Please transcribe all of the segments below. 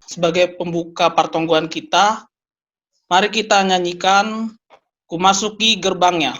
sebagai pembuka pertongguan kita, mari kita nyanyikan Ku Masuki Gerbangnya.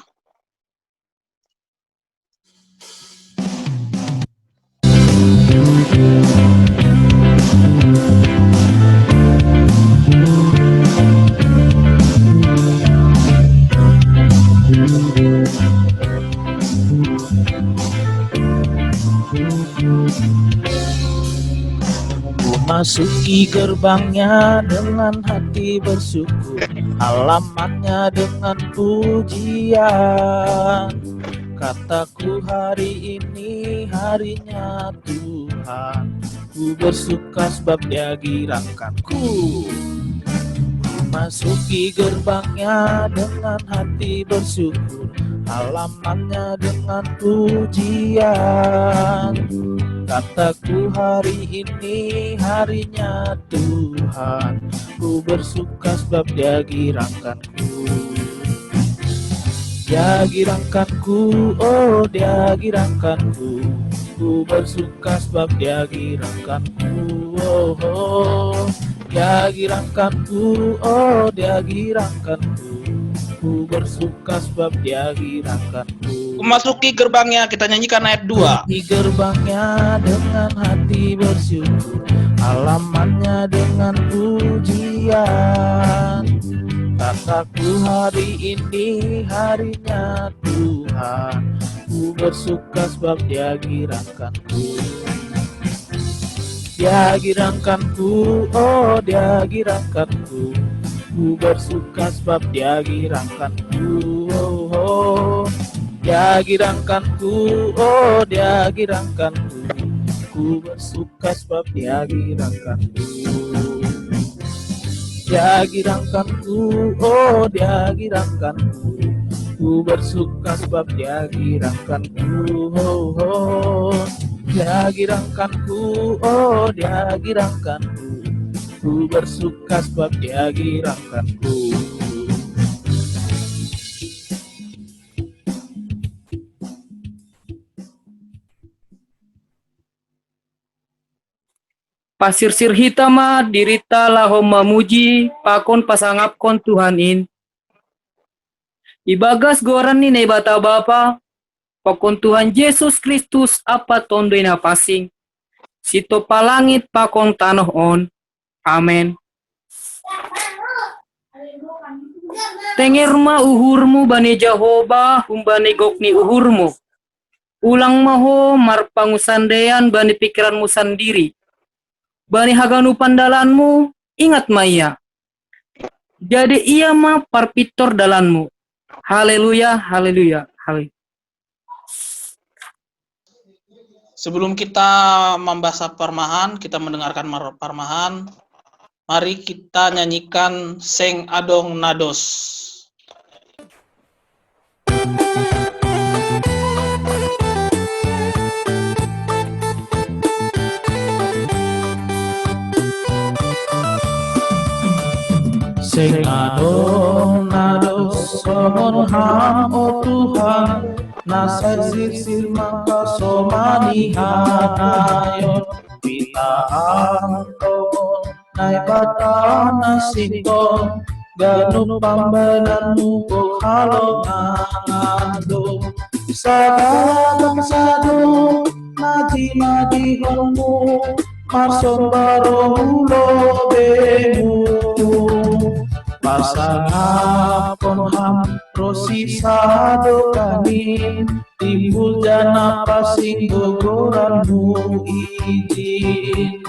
Masuki gerbangnya dengan hati bersyukur, halamannya dengan pujian. Kataku hari ini harinya Tuhan, ku bersuka sebab Dia girakanku. Masuki gerbangnya dengan hati bersyukur, halamannya dengan pujian. Kataku hari ini harinya Tuhan, ku bersuka sebab Dia girangkanku. Dia girangkanku, oh Dia girangkanku, ku bersuka sebab Dia girangkanku. Oh, oh. Dia girangkanku, oh Dia girangkanku, ku bersuka sebab Dia girangkanku. Memasuki gerbangnya, kita nyanyikan ayat 2. Di gerbangnya dengan hati bersyukur, halamannya dengan pujian. Kataku hari ini harinya Tuhan, ku bersuka sebab Dia girangkanku. Dia girangkanku, oh Dia girangkanku, ku bersuka sebab Dia girangkanku. Oh, oh. Dia girangkanku, oh Dia girangkanku, ku bersuka sebab Dia girangkanku. Dia girangkanku, oh Dia girangkanku, ku bersuka sebab Dia girangkanku. Oh, oh. Dia girangkanku, oh Dia girangkanku, ku bersuka sebab Dia girangkanku. Pasir-sir hitama dirita lahom mamuji pakon pasangapkon Tuhan in. Ibagas goran ni nebata bapa pakon Tuhan Yesus Kristus apa tondoi na pasing. Sito palangit pakon tanoh on. Amen. Tenger ma uhurmu bani Jehovah humbani gokni uhurmu. Ulang maho marpangusandean bani pikiranmu sendiri. Bani haganu pandalanmu, ingat maya. Jadi ia ma parpitor dalanmu. Haleluya, haleluya, haleluya. Sebelum kita membaca parmahan, kita mendengarkan parmahan, mari kita nyanyikan Seng Adong Nados. Sing adong nados somon ham o Tuhan, nasai sir maka somani hanayon, pita angkon nai bata nasito, ganu pambananmu ko halongan sadang sadu mati honmu, marson baro hulo bemu. Pasangapon ham prosisa dokanin, timbul jana pasing gogoranmu izin.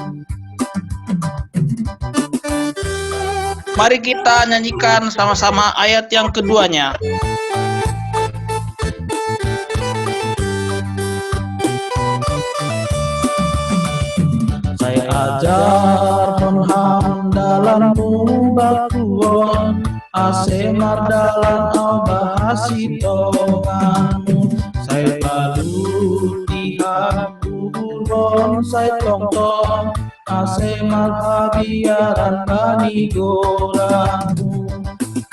Mari kita nyanyikan sama-sama ayat yang keduanya. Saya ajar penham dalammu bakuon, asemar dalam bahasi tonganmu. Saya balu diham kuburon, saya tongtong, asemar habiaran bani goranmu.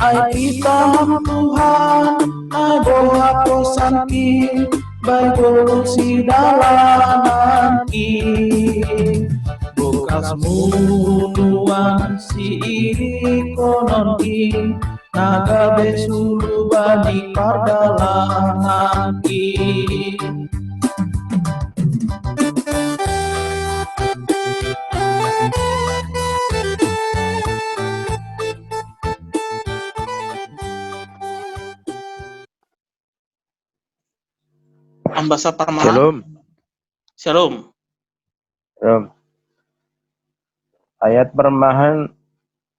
Ai kita Tuhan, ai boha posanki, baik si dalanan ki. Kasmu iri konon ki naga besulu bani pardalangan ki. Ambasa Parmahan. Shalom. Shalom. Shalom. Ayat permahan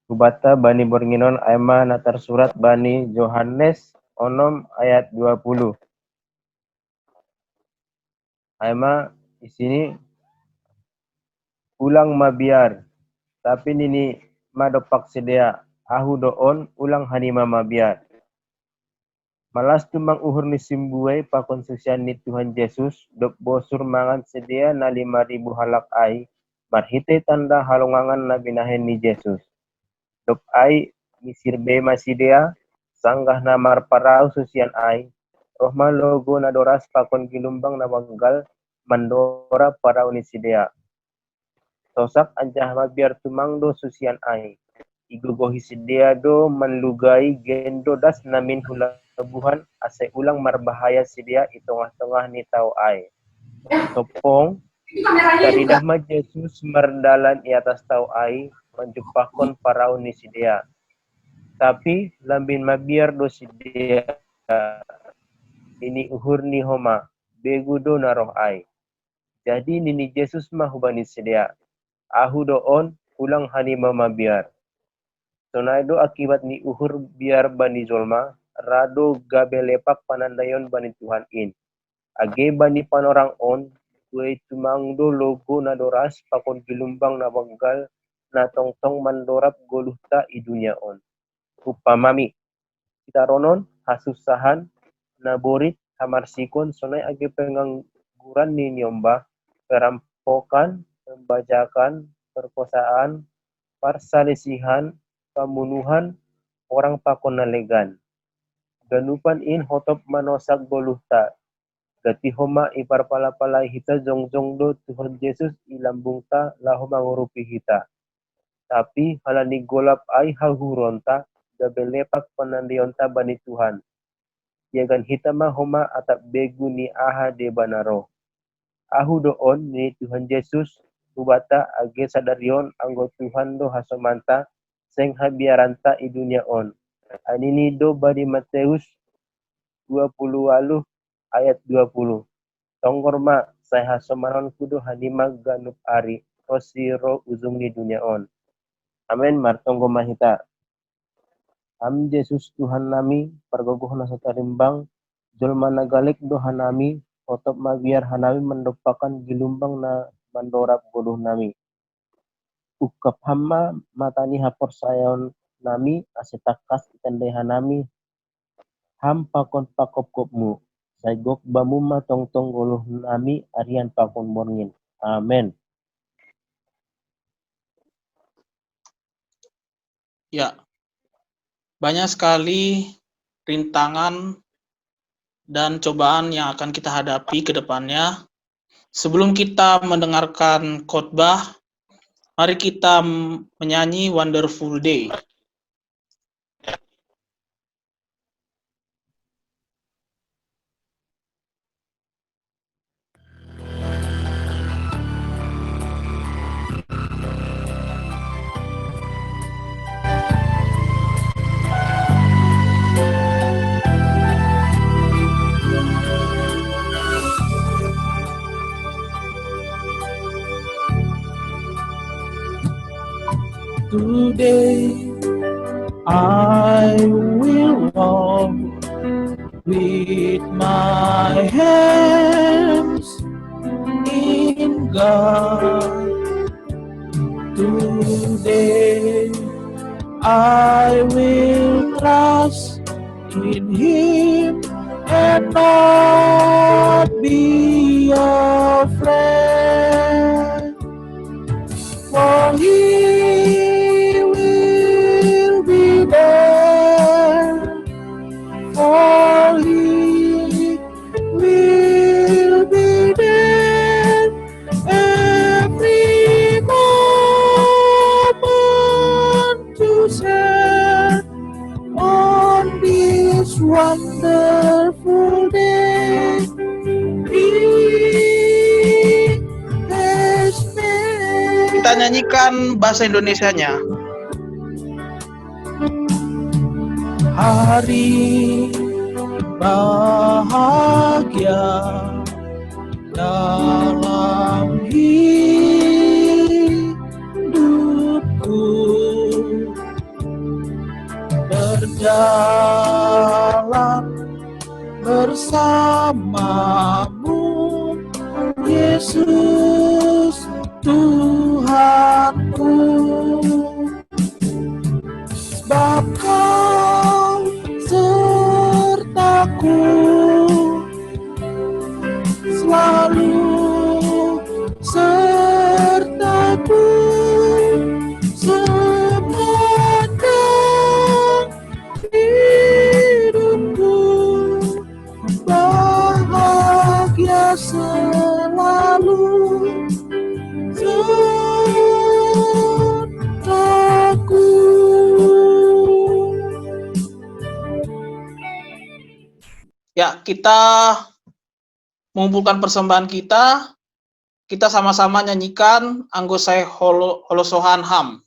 Kubata Bani Bornginon Aima natar surat Bani Yohanes onom ayat 20. Aima di sini ulang mabiar tapi nini madopak sedia ahu doon ulang hanima mabiar. Malas tumang uhur ni simbuai pakon susian ni Tuhan Yesus dok bosur mangan sedia na 5.000 halak ai marhite tanda halongangan na binahen ni Yesus. Dok ai misir be masidia sanggah na marparau susian ai rohma logo na doras pakon gilumbang na wanggal mandora parau ni sidia. Tosak anjah mabiar tumang do susian ai. Igugohi sedia do menlugai gendo das namin hulabuhan ase ulang marbahaya sedia i tengah-tengah ni tau ai. Topong karidah ma Yesus merdalan i atas tau ai menjupakon parau ni sedia. Tapi lambin mabiar do sedia ini uhur ni homa begu do naroh ai. Jadi nini Yesus mah hubani sedia. Ahu doon ulang hanima mabiar. Sonaido akibat ni uhur biar bani zolma, rado gabe lepak panandayon bani Tuhan in. Age bani panorang on, kue tumangdo logo na doras pakon gilumbang na wanggal na tongtong mandorap goluhta i dunia on. Upamami, kita ronon hasusahan na borit hamarsikon sonai age pengangguran ni nyomba, perampokan, pembajakan, perkosaan, parsalisihan, pembunuhan, orang pakon nalegan. Ganupan in hotop manosak goluhta. Gati homa ipar pala-pala hita jongjong do Tuhan Yesus ilambungta laho mangurupi hita. Tapi halani golap ai hahuronta gabelepak panandionta bani Tuhan. Yagan hita mah homa atap begu ni aha de banaro. Ahu doon ni Tuhan Yesus ubata age sadarion anggo Tuhan do hasomanta seng habiaranta i dunia on. Anini do badi Matius 20 ayat 20. Tonggor ma saya hasomanon kudo hanima ganup ari osiro ujung ni dunia on. Amin martonggo mahita. Am Yesus Tuhan nami pargogoh na satarimbang jolma nagalek do hanami otop mabiar hanami mendopakan gilumbang na mandorap godoh nami. Ukap hama matani hapor sayon nami asetakas itandai hanami ham pakon pakop kopmu saigok bamu ma tongtong goloh nami arian pakon borngin. Amen. Ya, banyak sekali rintangan dan cobaan yang akan kita hadapi ke depannya. Sebelum kita mendengarkan khotbah, mari kita menyanyi Wonderful Day. Today I will walk with my hands in God. Today I will trust in Him and not be afraid. For He will be there. For He will be there every moment wonderful day He has made. Kita nyanyikan bahasa Indonesianya. Hari bahagia dalam hidupku, berjalan bersamamu, Yesus Tuhanku. Sebab Kau sertaku, selalu sertaku sepanjang hidupku, bahagia selalu sertaku. Ya, kita mengumpulkan persembahan kita. Kita sama-sama nyanyikan Anggosai Holosohan Ham.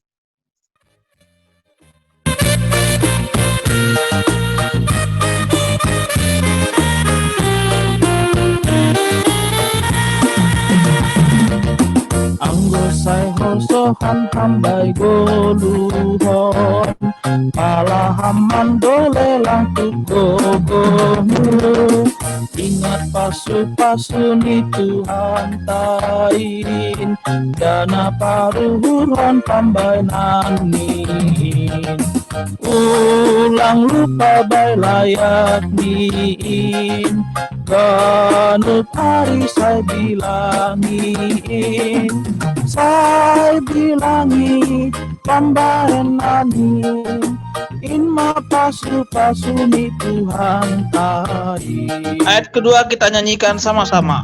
Anggosai Holosohan Hambai Goluhon Palahaman dolelang tukogomu. Ingat pasu-pasu ni Tuhan tain, dana paruhurhon pambai nanin. Ulang lupa bai layak niin, ganup hari saya bilangin, saya bilangi pambai nanin. Inma pasu-pasu ni Tuhan tain. Ayat kedua kita nyanyikan sama-sama.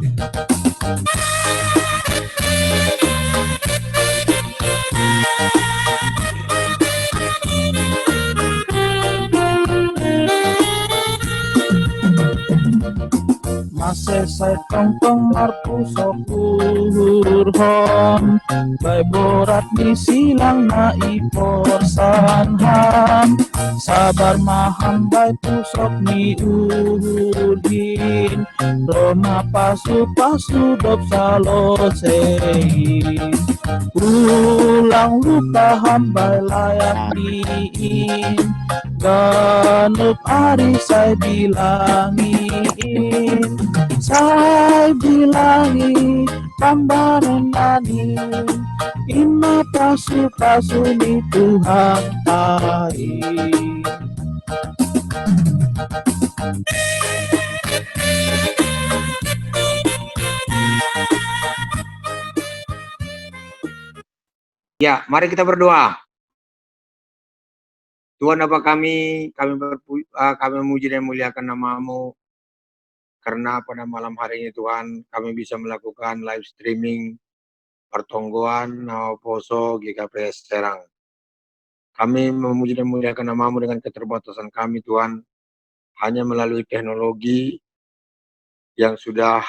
Mase saya tongtong marpu sokurhon, bai borat ni silang na iporsan ham, sabar maham bai pusok ni udin, rona pasu-pasu dop salosein. Ulang lupa hambai layak diin, ganup ari saya bilangin, saya bilangi pambaran nanin, inna pasu-pasu ni Tuhan tain. Ya, mari kita berdoa. Tuhan Bapa kami memuji dan muliakan nama-Mu, karena pada malam hari ini Tuhan kami bisa melakukan live streaming pertonggoan Nawa Poso GKP Serang. Kami memuji dan muliakan nama-Mu dengan keterbatasan kami Tuhan, hanya melalui teknologi yang sudah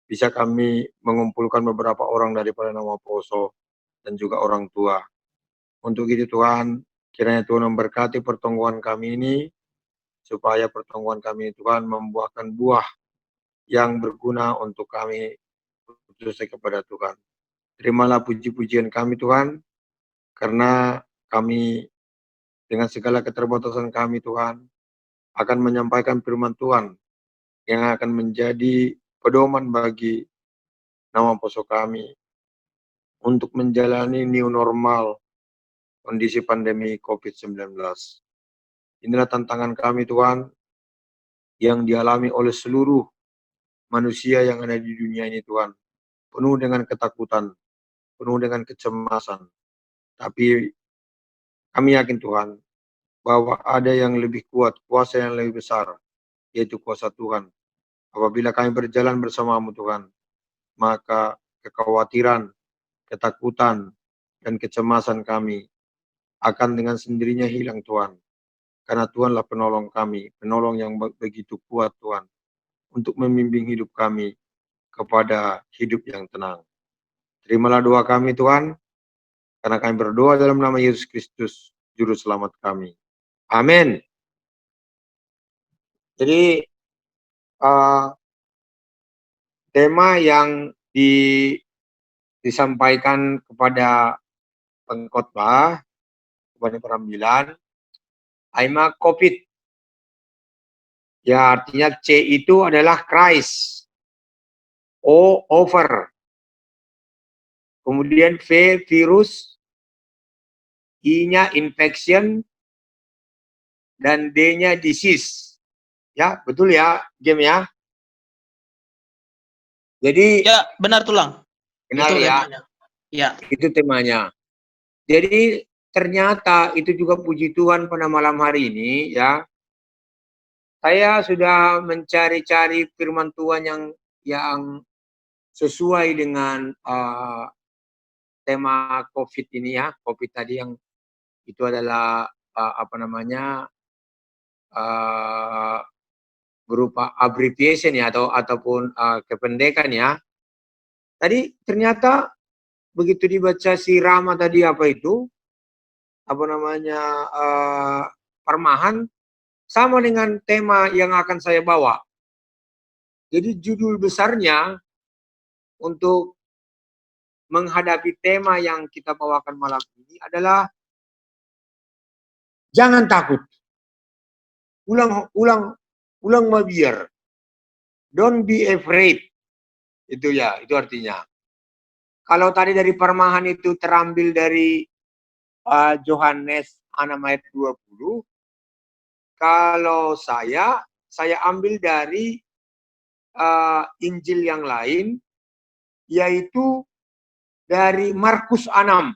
bisa kami mengumpulkan beberapa orang daripada Nawa Poso dan juga orang tua. Untuk itu Tuhan, kiranya Tuhan memberkati pertonggoan kami ini, supaya pertonggoan kami Tuhan membuahkan buah yang berguna untuk kami khususnya kepada Tuhan. Terimalah puji-pujian kami Tuhan, karena kami dengan segala keterbatasan kami Tuhan akan menyampaikan firman Tuhan yang akan menjadi pedoman bagi Nawa Poso kami untuk menjalani new normal kondisi pandemi COVID-19. Inilah tantangan kami Tuhan yang dialami oleh seluruh manusia yang ada di dunia ini Tuhan. Penuh dengan ketakutan, penuh dengan kecemasan. Tapi kami yakin Tuhan bahwa ada yang lebih kuat, kuasa yang lebih besar, yaitu kuasa Tuhan. Apabila kami berjalan bersama-Mu Tuhan, maka kekhawatiran, ketakutan, dan kecemasan kami akan dengan sendirinya hilang Tuhan. karena Tuhanlah penolong kami, penolong yang begitu kuat Tuhan, untuk membimbing hidup kami kepada hidup yang tenang. Terimalah doa kami Tuhan, karena kami berdoa dalam nama Yesus Kristus, Juru Selamat kami. Amin. Jadi tema yang disampaikan kepada pengkhotbah, kepada perambilan, Aima COVID. Ya, artinya C itu adalah Christ. O, over. Kemudian V, virus. I-nya infection. Dan D-nya disease. Ya, betul ya, game ya. Jadi Ya, benar Tulang. benar Betul ya. temanya. Ya. Itu temanya. Jadi ternyata itu juga puji Tuhan pada malam hari ini ya. Saya sudah mencari-cari firman Tuhan yang sesuai dengan tema COVID ini ya. COVID tadi yang itu adalah berupa abbreviation ya ataupun kependekan ya. Tadi ternyata begitu dibaca si Rama tadi Permahan sama dengan tema yang akan saya bawa. Jadi judul besarnya untuk menghadapi tema yang kita bawakan malam ini adalah jangan takut. Ulang mabiar. Don't be afraid. Itu ya, itu artinya. Kalau tadi dari Permahan itu terambil dari Yohanes 6 ayat 20. Kalau saya ambil dari Injil yang lain, yaitu dari Markus 6.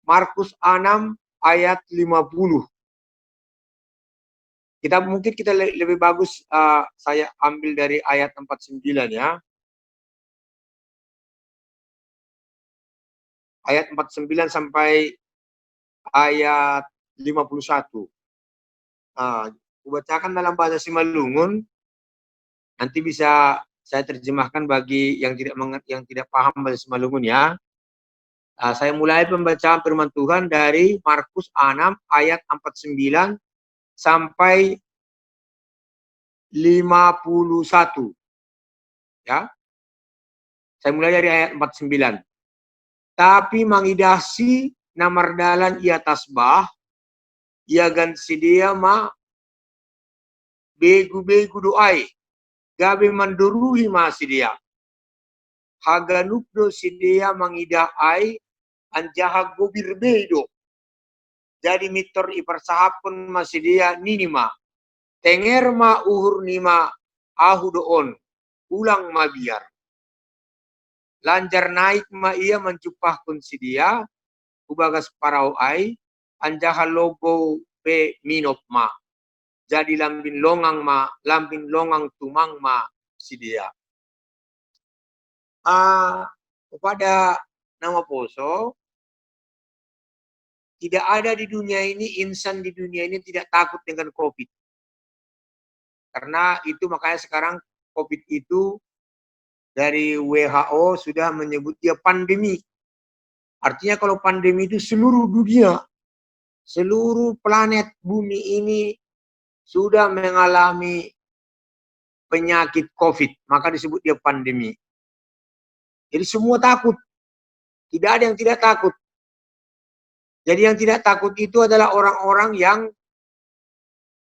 Markus 6 ayat 50. Mungkin kita lebih bagus saya ambil dari ayat 49 ya. Ayat 49 sampai ayat 51. Bacakan dalam bahasa Simalungun. Nanti bisa saya terjemahkan bagi yang tidak paham bahasa Simalungun ya. Saya mulai pembacaan firman Tuhan dari Markus 6 ayat 49 sampai 51. Ya. Saya mulai dari ayat 49. Tapi mangidasi namardalan ia tasbah, ia gan sidia ma begu-begu doai, gabe manduruhi ma sidia. Haganukdo sidia mangidah ai, anjaha gobir bedo. Jadi mitor ipersahapun ma sidia ninima. Tenger ma uhur nima ahu doon, ulang ma biar. Lanjar naik ma ia mencupah kun sidia, ubagas parau ai, anjaha logo pe minop ma. Jadi lambin longang tumang ma sidia. Kepada nama Poso, tidak ada di dunia ini, insan di dunia ini tidak takut dengan COVID. Karena itu makanya sekarang COVID itu dari WHO sudah menyebut dia pandemi. Artinya kalau pandemi itu seluruh dunia, seluruh planet bumi ini sudah mengalami penyakit COVID, maka disebut dia pandemi. Jadi semua takut. Tidak ada yang tidak takut. Jadi yang tidak takut itu adalah orang-orang yang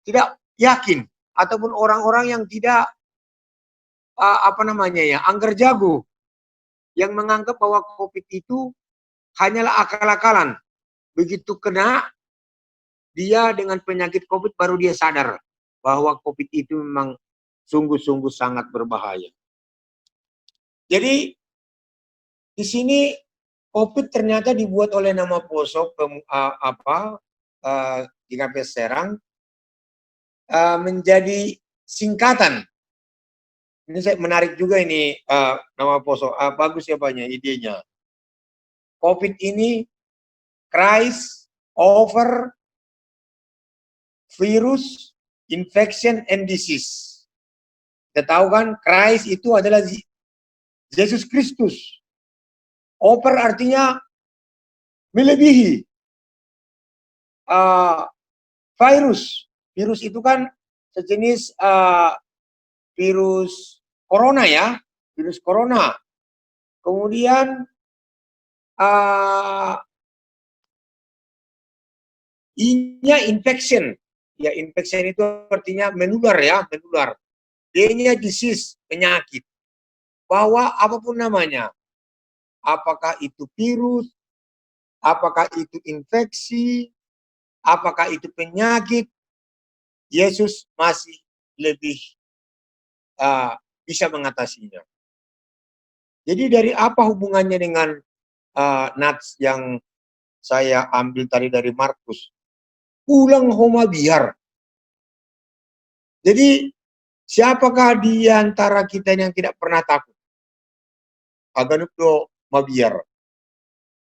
tidak yakin ataupun orang-orang yang tidak anggar jago, yang menganggap bahwa COVID itu hanyalah akal-akalan. Begitu kena dia dengan penyakit COVID baru dia sadar bahwa COVID itu memang sungguh-sungguh sangat berbahaya. Jadi di sini COVID ternyata dibuat oleh nama Poso GKP Serang menjadi singkatan. Ini saya menarik juga ini nama Poso. Bagus ya banyak idenya. COVID ini Christ over virus, infection, and disease. Kita tahu kan, Christ itu adalah Yesus Kristus. Over artinya melebihi. Virus. Virus itu kan sejenis virus corona ya. Virus corona. Kemudian I-nya infection. Ya, infection itu artinya menular ya, menular. D-nya disease, penyakit. Bahwa apapun namanya. Apakah itu virus, apakah itu infeksi, apakah itu penyakit, Yesus masih lebih bisa mengatasinya. Jadi dari apa hubungannya dengan nats yang saya ambil tadi dari Markus? Ulang homa biar. Jadi siapakah di antara kita yang tidak pernah takut? Aganuk do mabiar.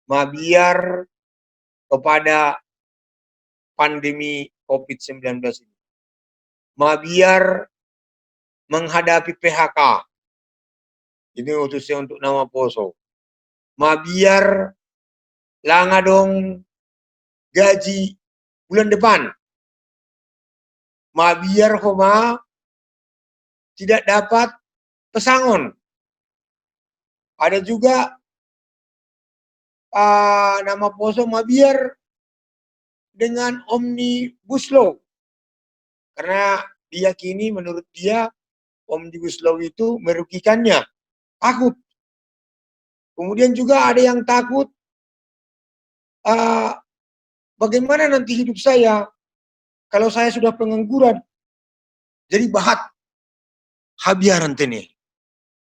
Mabiar kepada pandemi COVID-19 ini. Mabiar menghadapi PHK. Ini khususnya untuk nama Poso. Mabiar langadong gaji bulan depan. Mabiar homa tidak dapat pesangon. Ada juga nama Poso mabiar dengan Omnibus Law. Karena diyakini menurut dia Omnibus Law itu merugikannya. Takut. Kemudian juga ada yang takut bagaimana nanti hidup saya kalau saya sudah pengangguran. Jadi bahat habiaran tene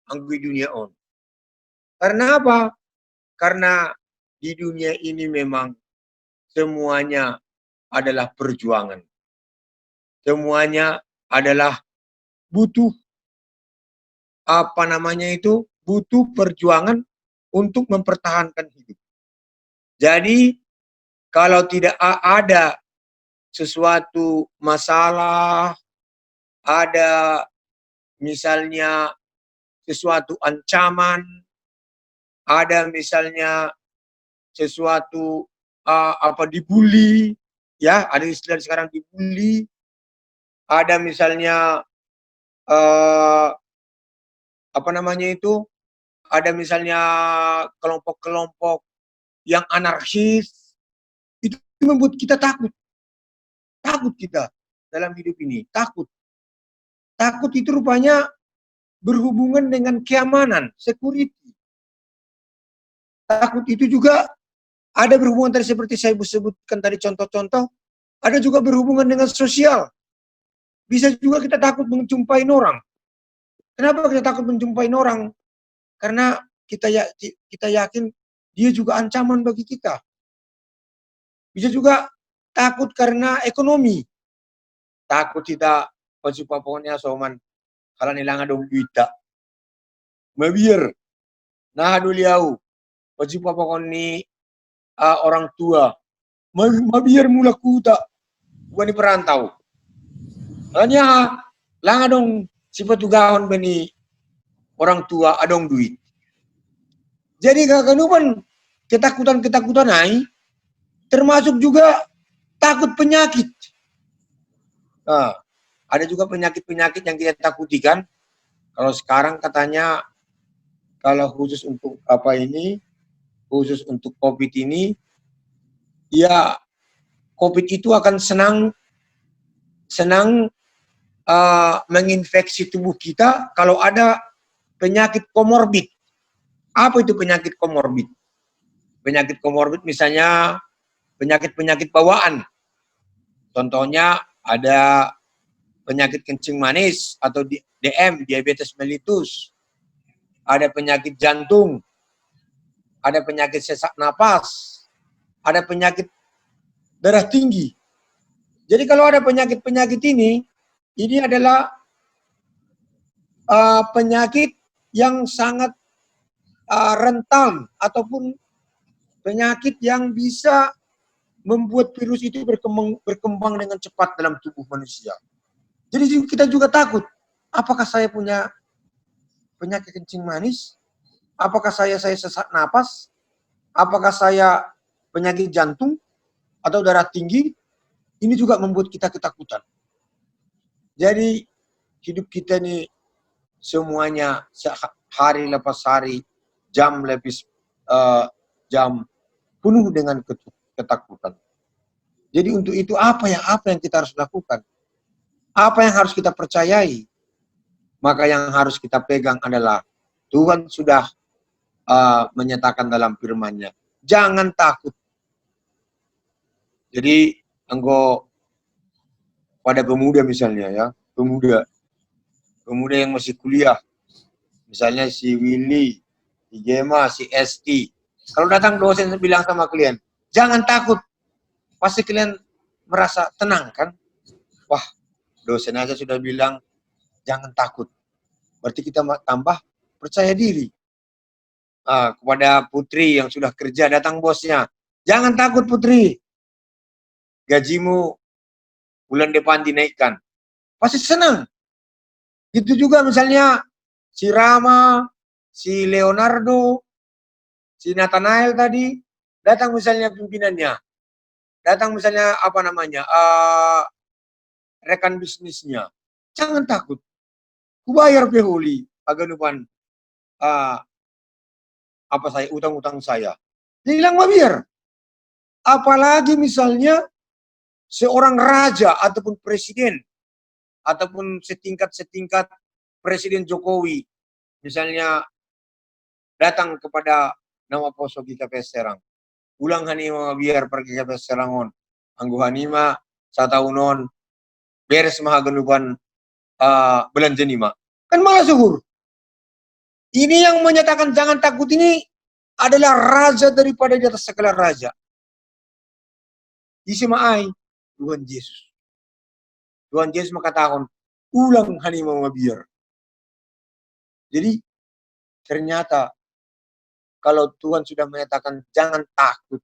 anggi dunia on. Karena apa? Karena di dunia ini memang semuanya adalah perjuangan. Semuanya adalah butuh butuh perjuangan untuk mempertahankan hidup. Jadi kalau tidak ada sesuatu masalah, ada misalnya sesuatu ancaman, ada misalnya sesuatu dibully, ya, ada istilah sekarang dibully, ada misalnya ada misalnya kelompok-kelompok yang anarkis, itu membuat kita takut. Takut kita dalam hidup ini, takut. Takut itu rupanya berhubungan dengan keamanan, security. Takut itu juga ada berhubungan tadi seperti saya sebutkan tadi contoh-contoh, ada juga berhubungan dengan sosial. Bisa juga kita takut menjumpai orang. Kenapa kita takut menjumpai orang? Karena kita yakin dia juga ancaman bagi kita. Bisa juga takut karena ekonomi. Takut kita pokoknya soman kalau nilang adong duita. Mabiar. Nah duliau. Pokoknya ni orang tua. Mabiar mula kuta. Bukan di perantau. Hanya lang adong sipatugahon bani orang tua adong duit. Jadi kakanupan ketakutan-ketakutan ay, termasuk juga takut penyakit. Nah, ada juga penyakit-penyakit yang kita takuti kan. Kalau sekarang katanya kalau khusus untuk khusus untuk COVID ini, ya COVID itu akan senang menginfeksi tubuh kita kalau ada penyakit komorbid. Apa itu penyakit komorbid? Penyakit komorbid misalnya penyakit-penyakit bawaan. Contohnya ada penyakit kencing manis atau DM, diabetes mellitus. Ada penyakit jantung. Ada penyakit sesak napas. Ada penyakit darah tinggi. Jadi kalau ada penyakit-penyakit ini adalah penyakit yang sangat rentan ataupun penyakit yang bisa membuat virus itu berkembang dengan cepat dalam tubuh manusia. Jadi kita juga takut, apakah saya punya penyakit kencing manis? Apakah saya sesak napas? Apakah saya penyakit jantung atau darah tinggi? Ini juga membuat kita ketakutan. Jadi hidup kita ini semuanya hari lepas hari, jam lepas jam penuh dengan ketakutan. Jadi untuk itu apa yang kita harus lakukan? Apa yang harus kita percayai? Maka yang harus kita pegang adalah Tuhan sudah menyatakan dalam firman-Nya, jangan takut. Jadi pada pemuda misalnya ya, pemuda yang masih kuliah, misalnya si Willy, si Gemma, si Esti, kalau datang dosen bilang sama kalian, jangan takut, pasti kalian merasa tenang kan? Wah, dosen aja sudah bilang jangan takut, berarti kita tambah percaya diri. Kepada Putri yang sudah kerja, datang bosnya, jangan takut Putri, gajimu bulan depan dinaikkan, pasti senang. Itu juga misalnya si Rama, si Leonardo, si Nathanael tadi, datang misalnya pimpinannya, datang misalnya rekan bisnisnya, jangan takut, kubayar pehuli, agak depan utang-utang saya. Hilang biar. Apalagi misalnya seorang raja ataupun presiden ataupun setingkat Presiden Jokowi misalnya datang kepada nama poso kita Serang. Ulang hanima biar pergi ke Serangon. Anggu hanima sataunon beres mahagenuban belanja nima. Kan malah syukur. Ini yang menyatakan jangan takut ini adalah raja daripada di atas segala raja. Isimaai Tuhan Yesus. Tuhan Yesus mengatakan, ulang hanima mabiar. Jadi ternyata kalau Tuhan sudah menyatakan jangan takut,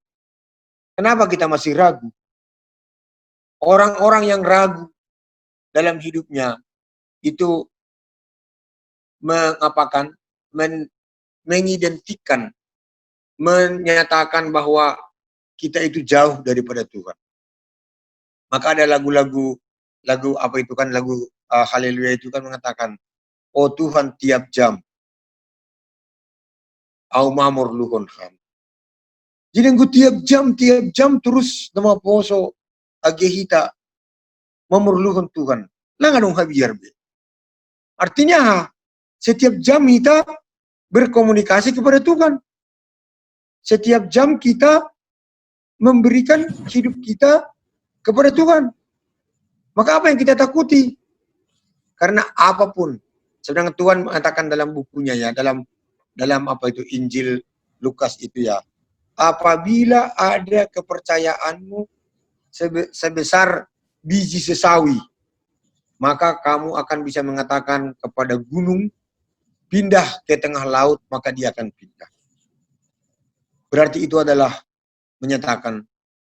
kenapa kita masih ragu? Orang-orang yang ragu dalam hidupnya itu mengidentikan, menyatakan bahwa kita itu jauh daripada Tuhan. Maka ada lagu Haleluya itu kan mengatakan, oh Tuhan tiap jam, au mamur luhon ham. Jadi engkau tiap jam terus nama poso agehita memurluhun Tuhan. Lah dong habiar be. Artinya setiap jam kita berkomunikasi kepada Tuhan. Setiap jam kita memberikan hidup kita kepada Tuhan. Maka apa yang kita takuti? Karena apapun, sedangkan Tuhan mengatakan dalam bukunya ya, dalam Injil Lukas itu ya, apabila ada kepercayaanmu sebesar biji sesawi, maka kamu akan bisa mengatakan kepada gunung, pindah ke tengah laut, maka dia akan pindah. Berarti itu adalah menyatakan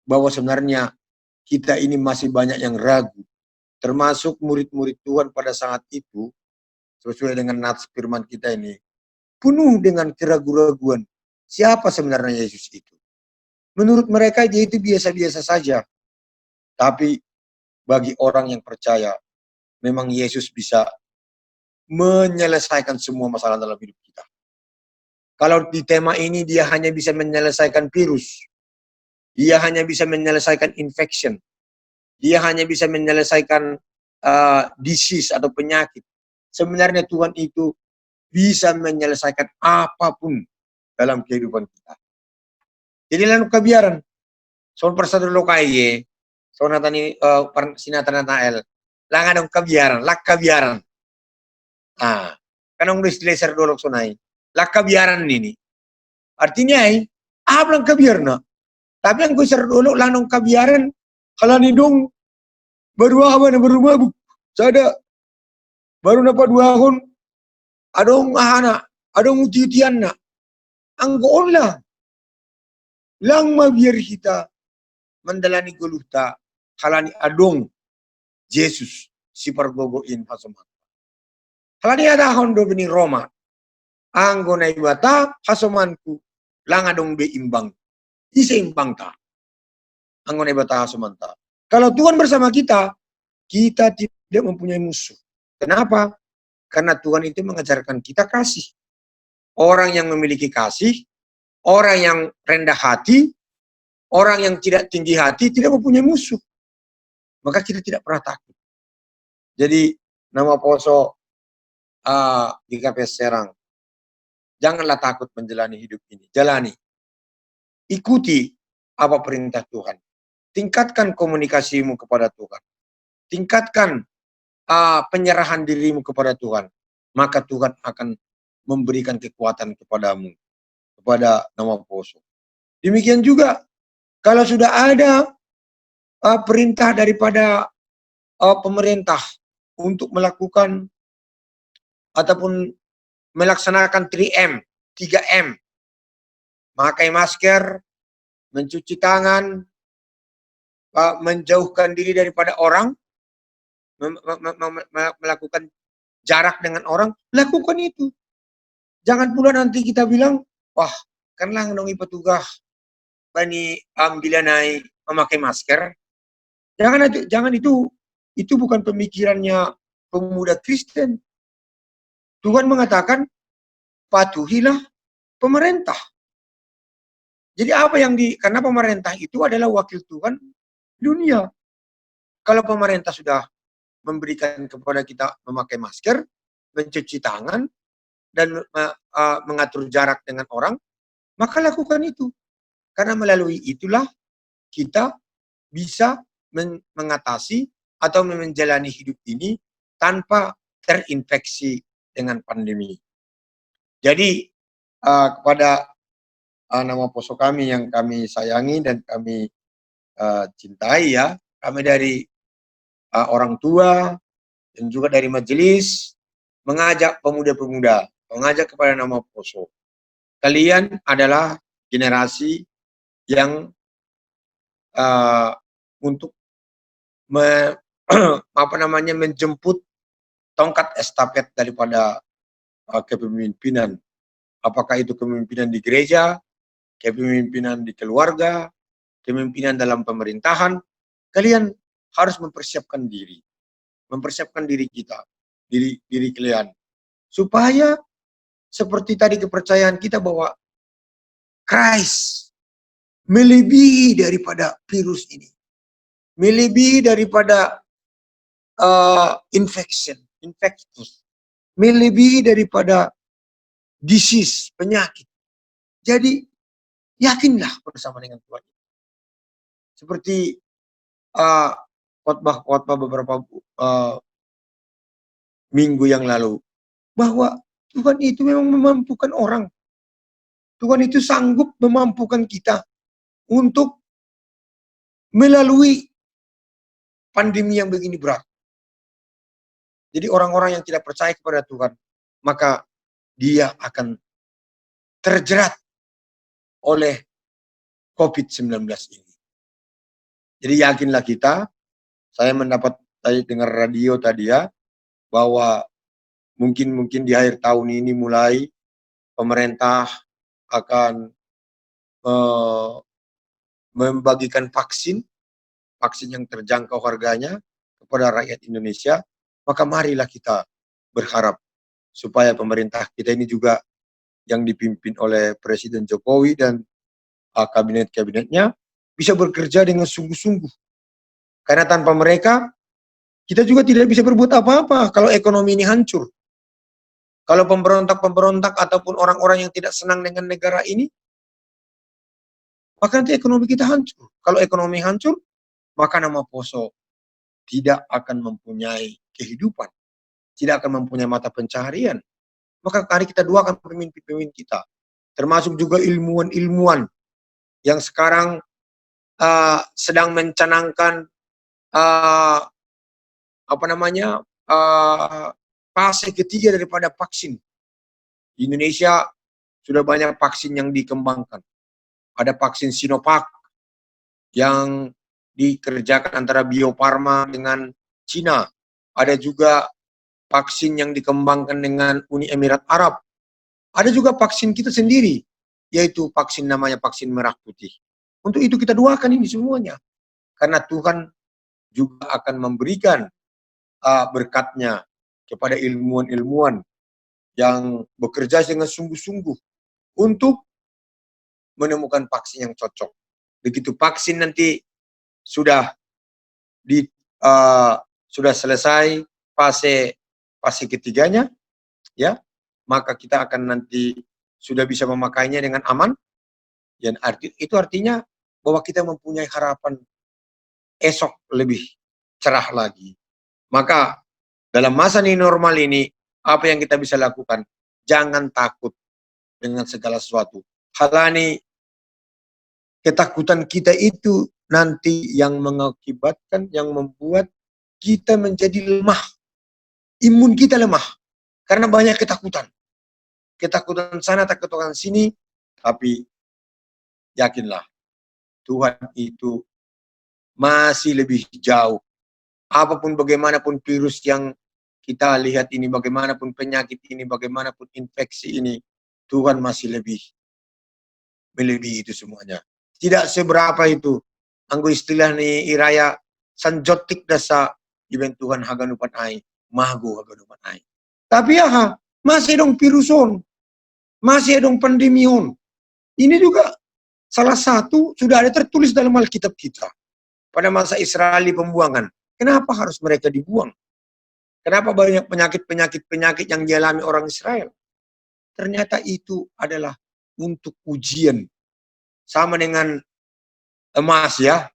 bahwa sebenarnya kita ini masih banyak yang ragu, termasuk murid-murid Tuhan pada saat itu, sesuai dengan nats firman kita ini, penuh dengan keraguan-raguan. Siapa sebenarnya Yesus itu? Menurut mereka dia itu biasa-biasa saja. Tapi bagi orang yang percaya, memang Yesus bisa menyelesaikan semua masalah dalam hidup kita. Kalau di tema ini dia hanya bisa menyelesaikan virus, dia hanya bisa menyelesaikan infection, dia hanya bisa menyelesaikan disease atau penyakit. Sebenarnya Tuhan itu bisa menyelesaikan apapun dalam kehidupan kita. Jadi lalu kebiaran, soal persatu lokai, soal natani sinatan Natal, langan dong kebiaran, lak kebiaran. Kanong dislaser dolok sunai, lak kebiaran ini. Artinya apa lang kebiarna? Tapi yang gue ser dolok lanong kebiaran, kalau nidung baru apa na baru mabuk, sada baru dapat 2 tahun, adong ahana, adong utian na, anggoon lah. Lang mabiar kita mendalani goluhta halani adong Yesus si pargogoin hasoman. Halani ada hondo bini Roma. Anggo na ibata hasomanku lang adong be imbang. Iseimbang ta. Anggo na ibata hasoman ta. Kalau Tuhan bersama kita, kita tidak mempunyai musuh. Kenapa? Karena Tuhan itu mengajarkan kita kasih. Orang yang memiliki kasih, orang yang rendah hati, orang yang tidak tinggi hati tidak mempunyai musuh. Maka kita tidak pernah takut. Jadi nama poso di KPS Serang, janganlah takut menjalani hidup ini. Jalani. Ikuti apa perintah Tuhan. Tingkatkan komunikasimu kepada Tuhan. Tingkatkan penyerahan dirimu kepada Tuhan. Maka Tuhan akan memberikan kekuatan kepadamu. Kepada nama poso. Demikian juga kalau sudah ada perintah daripada pemerintah untuk melakukan ataupun melaksanakan 3M, memakai masker, mencuci tangan, menjauhkan diri daripada orang, melakukan jarak dengan orang, lakukan itu. Jangan pula nanti kita bilang, wah, kan lang nongi petugas bani ambilanai memakai masker. Jangan itu bukan pemikirannya pemuda Kristen. Tuhan mengatakan patuhilah pemerintah. Jadi apa karena pemerintah itu adalah wakil Tuhan dunia. Kalau pemerintah sudah memberikan kepada kita memakai masker, mencuci tangan, dan mengatur jarak dengan orang, maka lakukan itu. Karena melalui itulah kita bisa mengatasi atau menjalani hidup ini tanpa terinfeksi dengan pandemi. Jadi kepada nama poso kami yang kami sayangi dan kami cintai ya, kami dari orang tua dan juga dari majelis mengajak pemuda-pemuda, mengajak kepada nama poso. Kalian adalah generasi yang untuk menjemput tongkat estafet daripada kepemimpinan. Apakah itu kepemimpinan di gereja, kepemimpinan di keluarga, kepemimpinan dalam pemerintahan. Kalian harus mempersiapkan diri kita, diri kalian, supaya seperti tadi kepercayaan kita bahwa Christ melebihi daripada virus ini, melebihi daripada infectus, melebihi daripada disease, penyakit. Jadi yakinlah bersama dengan Tuhan. Seperti khotbah beberapa minggu yang lalu, bahwa Tuhan itu memang memampukan orang. Tuhan itu sanggup memampukan kita untuk melalui pandemi yang begini berat. Jadi orang-orang yang tidak percaya kepada Tuhan, maka dia akan terjerat oleh COVID-19 ini. Jadi yakinlah kita, saya mendapat tadi dengar radio tadi ya, bahwa mungkin di akhir tahun ini mulai pemerintah akan membagikan vaksin yang terjangkau harganya kepada rakyat Indonesia. Maka marilah kita berharap supaya pemerintah kita ini juga yang dipimpin oleh Presiden Jokowi dan kabinet-kabinetnya bisa bekerja dengan sungguh-sungguh. Karena tanpa mereka, kita juga tidak bisa berbuat apa-apa kalau ekonomi ini hancur. Kalau pemberontak-pemberontak ataupun orang-orang yang tidak senang dengan negara ini, maka nanti ekonomi kita hancur. Kalau ekonomi hancur, maka nama poso tidak akan mempunyai kehidupan, tidak akan mempunyai mata pencaharian. Maka mari kita doakan pemimpin-pemimpin kita, termasuk juga ilmuwan-ilmuwan yang sekarang sedang mencanangkan fase ketiga daripada vaksin. Di Indonesia sudah banyak vaksin yang dikembangkan. Ada vaksin Sinovac yang dikerjakan antara Bio Farma dengan Cina. Ada juga vaksin yang dikembangkan dengan Uni Emirat Arab. Ada juga vaksin kita sendiri, yaitu vaksin namanya vaksin merah putih. Untuk itu kita doakan ini semuanya. Karena Tuhan juga akan memberikan berkatnya kepada ilmuwan-ilmuwan yang bekerja dengan sungguh-sungguh untuk menemukan vaksin yang cocok. Begitu vaksin nanti sudah sudah selesai fase ketiganya, ya, maka kita akan nanti sudah bisa memakainya dengan aman. Dan itu artinya bahwa kita mempunyai harapan esok lebih cerah lagi. Maka dalam masa new normal ini, apa yang kita bisa lakukan? Jangan takut dengan segala sesuatu. Halani ketakutan kita itu nanti yang mengakibatkan, yang membuat kita menjadi lemah. Imun kita lemah. Karena banyak ketakutan. Ketakutan sana, ketakutan sini. Tapi yakinlah, Tuhan itu masih lebih jauh. Apapun bagaimanapun virus yang kita lihat ini, bagaimanapun penyakit ini, bagaimanapun infeksi ini, Tuhan masih melebihi itu semuanya. Tidak seberapa itu. Anggo istilah ni iraya sanjotik dasa iben Tuhan haganupan ai, mahgo haganupan ai. Tapi ya, masih dong viruson, masih dong pandemion. Ini juga salah satu sudah ada tertulis dalam Alkitab kita. Pada masa Israel pembuangan, kenapa harus mereka dibuang? Kenapa banyak penyakit-penyakit yang dialami orang Israel? Ternyata itu adalah untuk ujian. Sama dengan emas ya.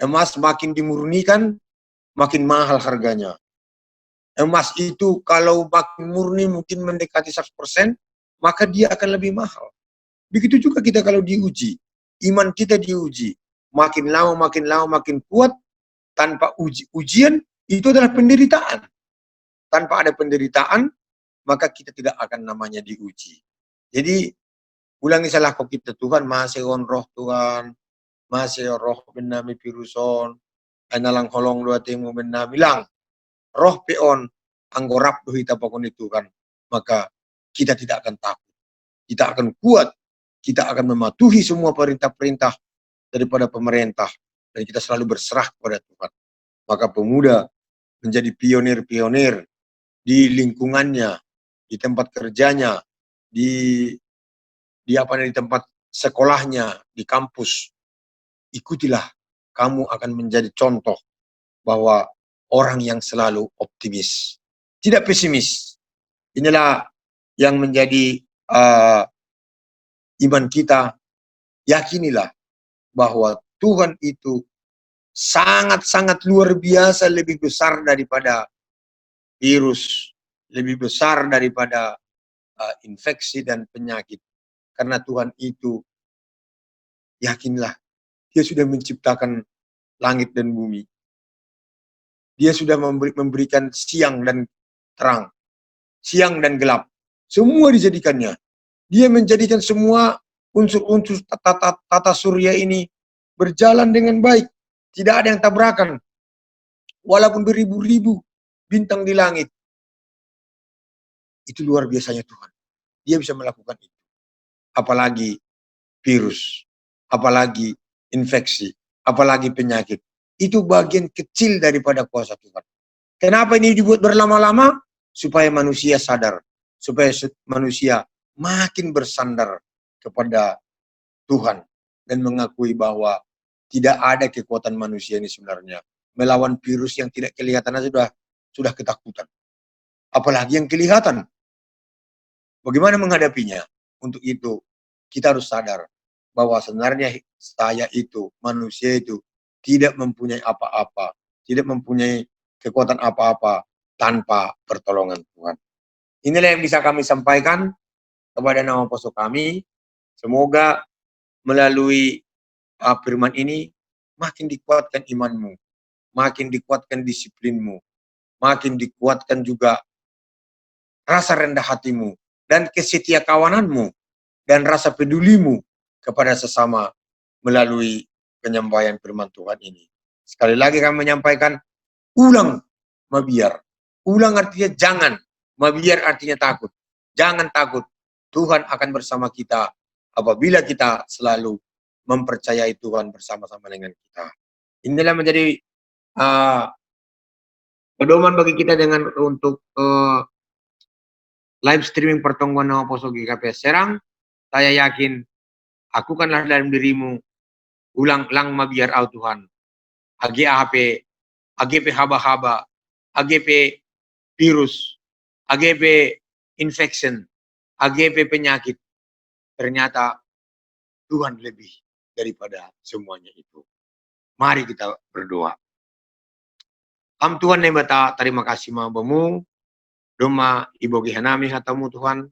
Emas makin dimurnikan, makin mahal harganya. Emas itu kalau makin murni mungkin mendekati 100%, maka dia akan lebih mahal. Begitu juga kita kalau diuji. Iman kita diuji. Makin lama makin kuat. Tanpa ujian, itu adalah penderitaan. Tanpa ada penderitaan, maka kita tidak akan namanya diuji. Jadi, ulangi salah kok kita, Tuhan masih on roh Tuhan, masih roh benami viruson, analang holong dua temu benami lang, roh peon, anggorap doh hita pakon itu kan, maka kita tidak akan takut, kita akan kuat, kita akan mematuhi semua perintah-perintah daripada pemerintah, dan kita selalu berserah kepada Tuhan. Maka pemuda menjadi pionir-pionir di lingkungannya, di tempat kerjanya, di tempat sekolahnya, di kampus. Ikutilah, kamu akan menjadi contoh bahwa orang yang selalu optimis, tidak pesimis. Inilah yang menjadi iman kita. Yakinilah bahwa Tuhan itu sangat-sangat luar biasa, lebih besar daripada virus, lebih besar daripada infeksi dan penyakit. Karena Tuhan itu, yakinlah, Dia sudah menciptakan langit dan bumi. Dia sudah memberikan siang dan terang, siang dan gelap. Semua dijadikannya. Dia menjadikan semua unsur-unsur tata surya ini berjalan dengan baik. Tidak ada yang tabrakan. Walaupun beribu-ribu bintang di langit. Itu luar biasanya Tuhan. Dia bisa melakukan itu. Apalagi virus, apalagi infeksi, apalagi penyakit. Itu bagian kecil daripada kuasa Tuhan. Kenapa ini dibuat berlama-lama? Supaya manusia sadar. Supaya manusia makin bersandar kepada Tuhan. Dan mengakui bahwa tidak ada kekuatan manusia ini sebenarnya. Melawan virus yang tidak kelihatan saja sudah ketakutan. Apalagi yang kelihatan. Bagaimana menghadapinya? Untuk itu, kita harus sadar bahwa sebenarnya saya itu, manusia itu, tidak mempunyai apa-apa, tidak mempunyai kekuatan apa-apa tanpa pertolongan Tuhan. Inilah yang bisa kami sampaikan kepada nama poso kami. Semoga melalui firman ini makin dikuatkan imanmu, makin dikuatkan disiplinmu, makin dikuatkan juga rasa rendah hatimu dan kesetia kawananmu dan rasa pedulimu kepada sesama melalui penyampaian firman Tuhan ini. Sekali lagi kami menyampaikan, ulang mabiar. Ulang artinya jangan, mabiar artinya takut. Jangan takut, Tuhan akan bersama kita apabila kita selalu mempercayai Tuhan bersama-sama dengan kita. Inilah menjadi pedoman bagi kita untuk live streaming pertemuan Nama Poso GKP Serang. Saya yakin, lakukanlah dalam dirimu, ulang mabiar au Tuhan. AGAP, AGP haba-haba, AGP virus, AGP infection, AGP penyakit. Ternyata Tuhan lebih daripada semuanya itu. Mari kita berdoa. Tuhan yang bata, terima kasih mabamu. Doma ibogi hanami hatamu Tuhan.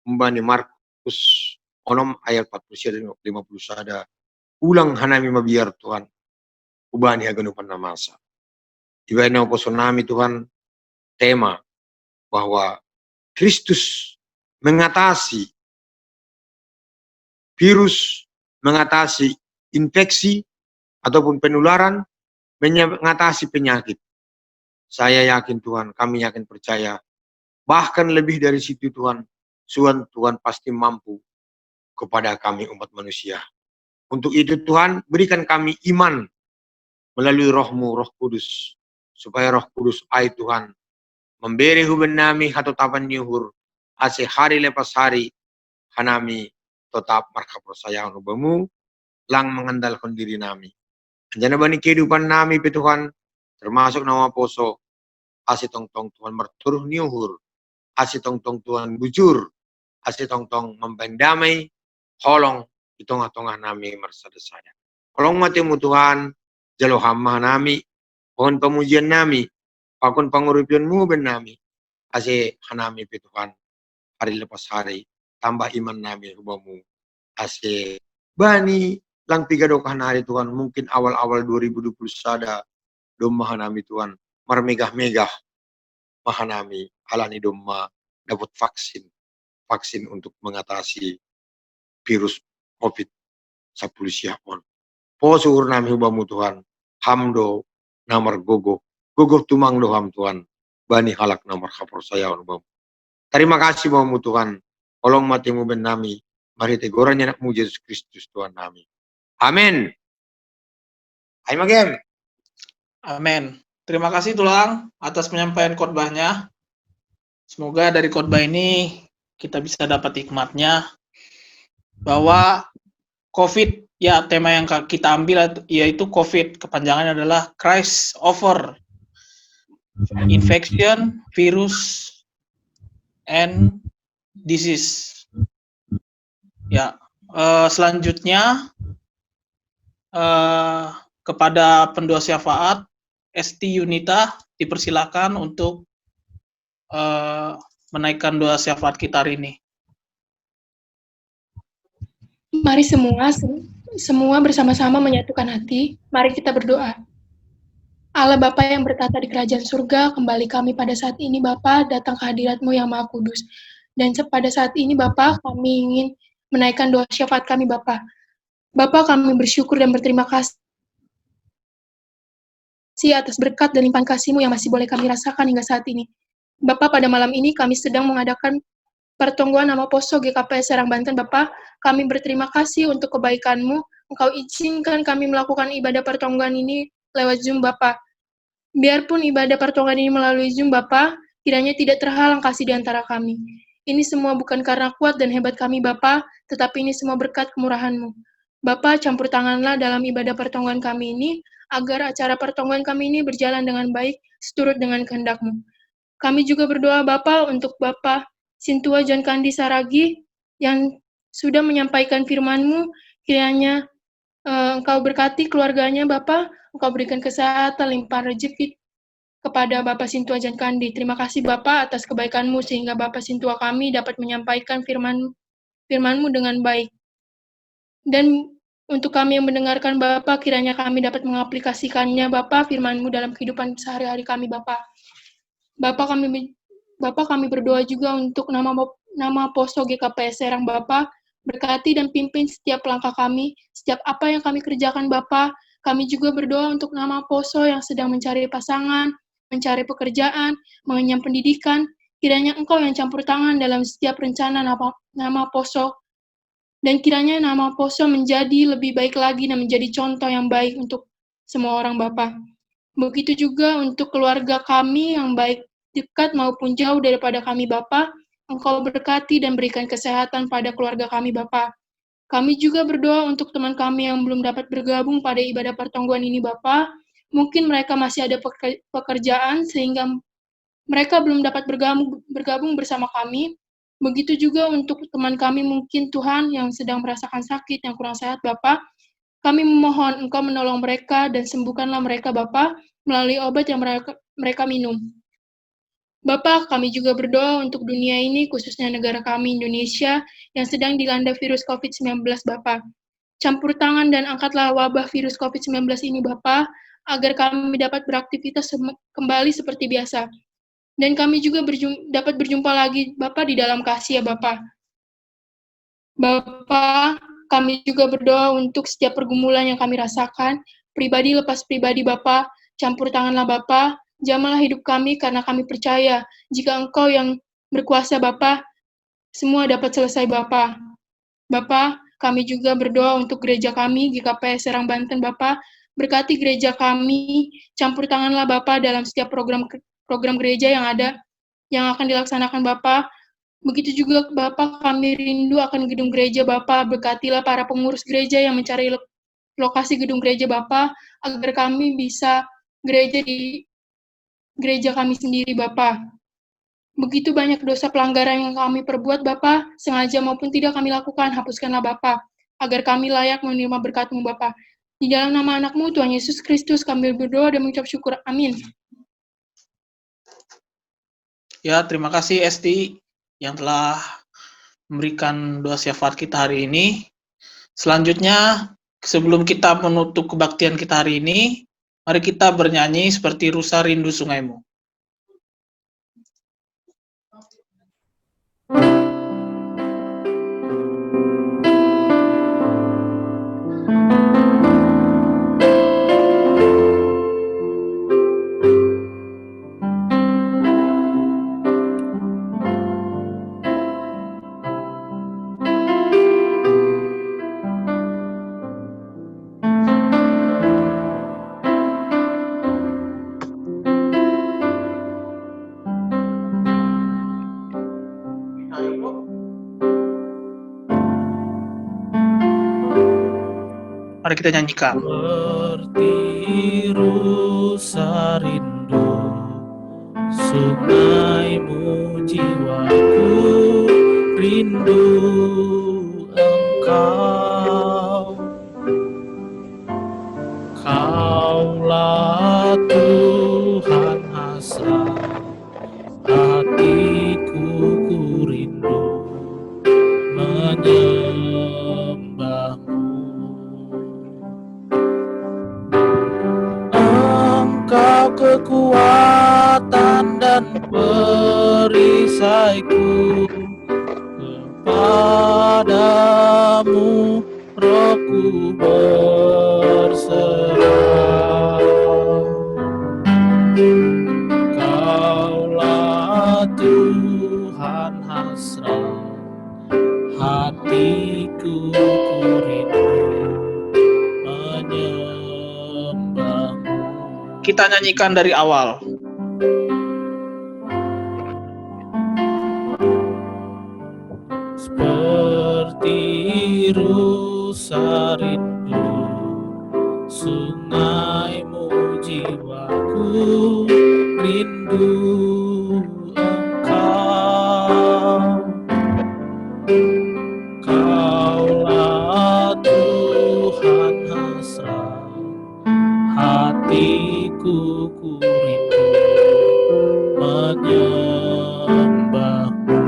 Mbani Markus onom ayat 40 dan 50 sada. Ulang hanami mabiar Tuhan. Ubani haganupan namasa. Iba na nami Tuhan. Tema bahwa Kristus mengatasi virus, mengatasi infeksi ataupun penularan, mengatasi penyakit. Saya yakin Tuhan, kami yakin percaya, bahkan lebih dari situ Tuhan pasti mampu kepada kami umat manusia. Untuk itu Tuhan, berikan kami iman melalui roh-Mu, Roh Kudus, supaya Roh Kudus Tuhan memberi huben nami hatotapan nyuhur, ase hari lepas hari, hanami tetap marka persayaan ubamu, lang mengandalkan diri nami. Anjana bani kehidupan nami Tuhan, termasuk Nama Poso, ase tong-tong Tuhan merturuh nyuhur, ase tong-tong Tuhan bujur, ase tong-tong membendamai, holong di tengah-tengah nami mersada-sada. Kolong matimu Tuhan, jalo hama nami, pohon pemujian nami, pakun panguripianmu ben nami, ase hanami Tuhan, hari lepas hari, tambah iman nami hubamu, ase bani lang tiga dokahan hari Tuhan, mungkin awal-awal 2020 sada, domah nami Tuhan, marmegah-megah, mahanami, alani domah, dapat vaksin untuk mengatasi virus COVID-19 siapon. Posuhur nami hubamu Tuhan, hamdo namar gogo tumang doham Tuhan, bani halak namar khapor saya hubamu. Terima kasih hubamu Tuhan, kolong matimu ben nami, mari tegorannya anakmu Yesus Kristus Tuhan nami. Amin. Hai magem. Amin. Terima kasih Tulang atas penyampaian khotbahnya. Semoga dari khotbah ini kita bisa dapat hikmatnya bahwa COVID, ya tema yang kita ambil yaitu COVID, kepanjangannya adalah Christ over infection, virus, and disease. Ya, selanjutnya kepada pendua syafaat Esti Yunita dipersilakan untuk menaikkan doa syafaat kita hari ini. Mari semua bersama-sama menyatukan hati. Mari kita berdoa. Allah Bapa yang bertata di kerajaan surga, kembali kami pada saat ini Bapa datang ke hadirat-Mu yang Maha Kudus. Dan pada saat ini Bapa, kami ingin menaikkan doa syafaat kami Bapa. Bapa, kami bersyukur dan berterima kasih atas berkat dan limpahan kasih-Mu yang masih boleh kami rasakan hingga saat ini. Bapa, pada malam ini kami sedang mengadakan pertemuan Nama Poso GKP Serang Banten. Bapa, kami berterima kasih untuk kebaikan-Mu. Engkau izinkan kami melakukan ibadah pertemuan ini lewat Zoom Bapa. Biarpun ibadah pertemuan ini melalui Zoom Bapa, kiranya tidak terhalang kasih di antara kami. Ini semua bukan karena kuat dan hebat kami Bapa, tetapi ini semua berkat kemurahan-Mu. Bapa, campur tanganlah dalam ibadah pertemuan kami ini, agar acara pertemuan kami ini berjalan dengan baik, seturut dengan kehendak-Mu. Kami juga berdoa Bapa untuk Bapa Sintua John Kandi Saragi yang sudah menyampaikan firman-Mu, kiranya Engkau berkati keluarganya Bapa, Engkau berikan kesehatan, limpahan rezeki kepada Bapak Sintua John Kandi. Terima kasih Bapa atas kebaikan-Mu sehingga Bapak Sintua kami dapat menyampaikan firman-Mu dengan baik. Dan untuk kami yang mendengarkan Bapa, kiranya kami dapat mengaplikasikannya Bapa, firman-Mu dalam kehidupan sehari-hari kami Bapa. Bapa kami berdoa juga untuk nama Poso GKP Serang Bapa, berkati dan pimpin setiap langkah kami, setiap apa yang kami kerjakan Bapa, Kami juga berdoa untuk nama Poso yang sedang mencari pasangan, mencari pekerjaan, mengenyam pendidikan. Kiranya Engkau yang campur tangan dalam setiap rencana nama Poso. Dan kiranya nama Poso menjadi lebih baik lagi dan menjadi contoh yang baik untuk semua orang Bapa. Begitu juga untuk keluarga kami yang baik dekat maupun jauh daripada kami Bapa. Engkau berkati dan berikan kesehatan pada keluarga kami Bapa. Kami juga berdoa untuk teman kami yang belum dapat bergabung pada ibadah pertongguan ini Bapa. Mungkin mereka masih ada pekerjaan sehingga mereka belum dapat bergabung bersama kami. Begitu juga untuk teman kami mungkin Tuhan yang sedang merasakan sakit, yang kurang sehat Bapa. Kami memohon Engkau menolong mereka dan sembuhkanlah mereka Bapa melalui obat yang mereka minum. Bapa, kami juga berdoa untuk dunia ini, khususnya negara kami Indonesia, yang sedang dilanda virus COVID-19 Bapa. Campur tangan dan angkatlah wabah virus COVID-19 ini Bapa, agar kami dapat beraktivitas kembali seperti biasa. Dan kami juga dapat berjumpa lagi Bapa di dalam kasih ya Bapa. Bapa, kami juga berdoa untuk setiap pergumulan yang kami rasakan, pribadi lepas pribadi Bapa, campur tanganlah Bapa, jamahlah hidup kami karena kami percaya jika Engkau yang berkuasa Bapa, semua dapat selesai Bapa. Bapa, kami juga berdoa untuk gereja kami, GKP Serang Banten Bapa, berkati gereja kami, campur tanganlah Bapa dalam setiap program gereja yang ada, yang akan dilaksanakan Bapa. Begitu juga Bapa, kami rindu akan gedung gereja Bapa, berkatilah para pengurus gereja yang mencari lokasi gedung gereja Bapa, agar kami bisa gereja di gereja kami sendiri Bapa. Begitu banyak dosa pelanggaran yang kami perbuat Bapa, sengaja maupun tidak kami lakukan, hapuskanlah Bapa, agar kami layak menerima berkat-Mu Bapa. Di dalam nama anak-Mu, Tuhan Yesus Kristus, kami berdoa dan mengucap syukur. Amin. Ya, terima kasih Esti yang telah memberikan doa syafaat kita hari ini. Selanjutnya, sebelum kita menutup kebaktian kita hari ini, mari kita bernyanyi seperti Rusa Rindu Sungaimu. Mari kita nyanyikan. Seperti rusa rindu sungaimu, jiwaku rindu Engkau. Kaulah Tuhan hasrat hatiku, ku rindu menyembah-Mu. Engkau kekuatan dan perisaiku, kepadamu rohku berserah. Kaulah Tuhan hasrat hatiku, ku rindu menyembah-Mu. Kita nyanyikan dari awal. Seperti rusa rindu sungaimu, jiwaku rindu Engkau. Kaulah Tuhan hasrat hatiku, ku rindu menyembah-Mu.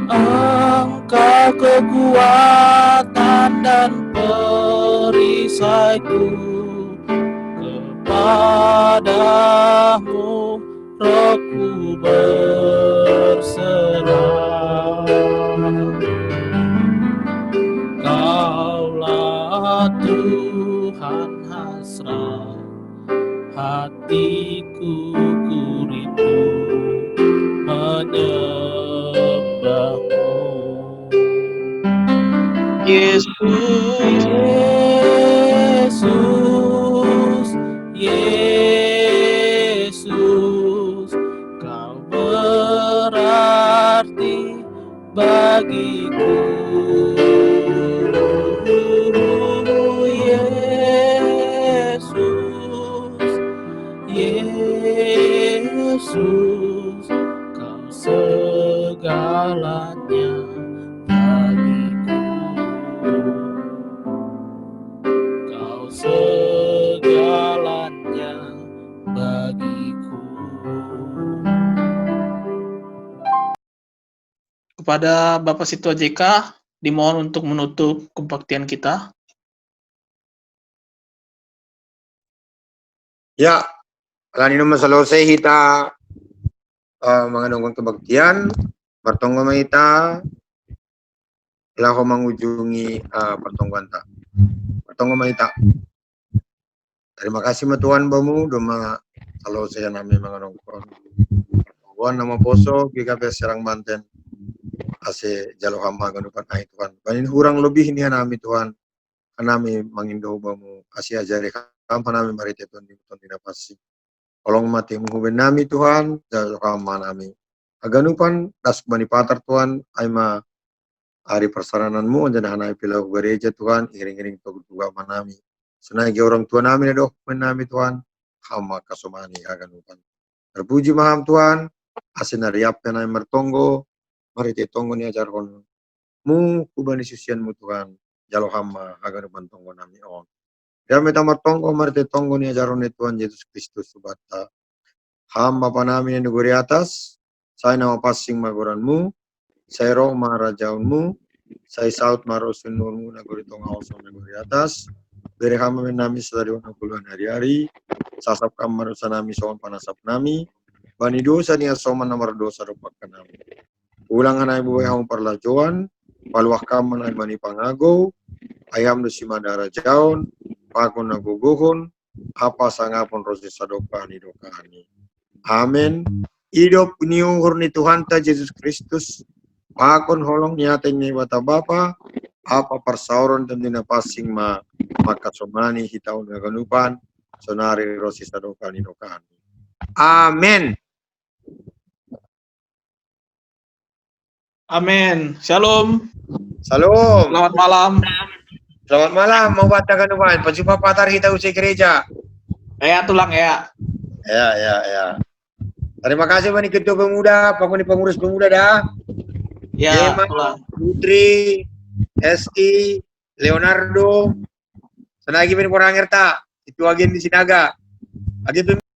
Engkau kekuatan dan perisaiku, kepadamu rohku berserah. Kaulah Tuhan hasrat, hatiku ku rindu menyembahmu. Yesus, Yesus, Yesus, kau berarti bagiku. Yesus, Yesus, kau segalanya bagiku. Kau segalanya bagiku. kepada Bapak Sitwa JK dimohon untuk menutup kebaktian kita. Ya, kali ini selesai kita mengandungkan kebaktian, bertonggo kita, laho mengunjungi pertongguan tak. Bertonggo kita. Terima kasih Tuhan bamu, doma selesai nami mengandungkan pertongguan nama poso, GKP Serang Banten, ase jalo hamba ganupan ai Tuhan. Banin kurang lebih ini nami Tuhan, nami mengindo bamu, ase ajari kampa nami marite Tuhan di Tuhan tidak pasti. Tolong mati menghuben nami Tuhan, jalo hamba nami. Aganupan das bani patar Tuhan, aima hari persarananmu jadi hanai pilau gereja Tuhan, iring-iring tuga manami. Senagi orang tua nami doh menami Tuhan, hamba kasomani aganupan. Terpuji maham Tuhan, asin ariap nai mertonggo, mari te tonggo ni ajar hon. Mu kubani susianmu Tuhan, jalo hamba aganupan tonggo nami on. Dia meta mertonggo, mari te tonggo ni ajar hon Tuhan Yesus Kristus subata. Hamba panami yang negeri atas, saya nama passing magoranmu, saya roh maharajaunmu, saya saut marosun nurmu negeri tongau negeri atas, beri hamba menami sedari puluhan hari-hari, sasap kamar nami soan panasap nami, bani dosa ni asoman nomor dosa rupakan nami. Ulangan ay buhay hong parlajuan, paluah kamar ay bani pangago, ayam dosi madara jaun, pakon naguguhon, apa sangapon rosi sadokani dokani. Amin. Hidup niuhur ni Tuhan ta Yesus Kristus. Pakon holong nyateng ni bata Bapa. Apa persauron dan dina passing makasomani hitaun ngaganupan. Sonari rosi sadokani dokani. Amin. Amin. Shalom. Salam. Selamat malam. Selamat malam. Mau bata ganupan. Pajumpa patar kita usai gereja. Ya, tulang ya. Ya. Terima kasih Bani Ketua Pemuda, Pak Pengurus Pemuda dah. Ya, Emma, tulang. Putri, SI, Leonardo, senagi Bani Porangerta, itu agen di Sinaga. Agen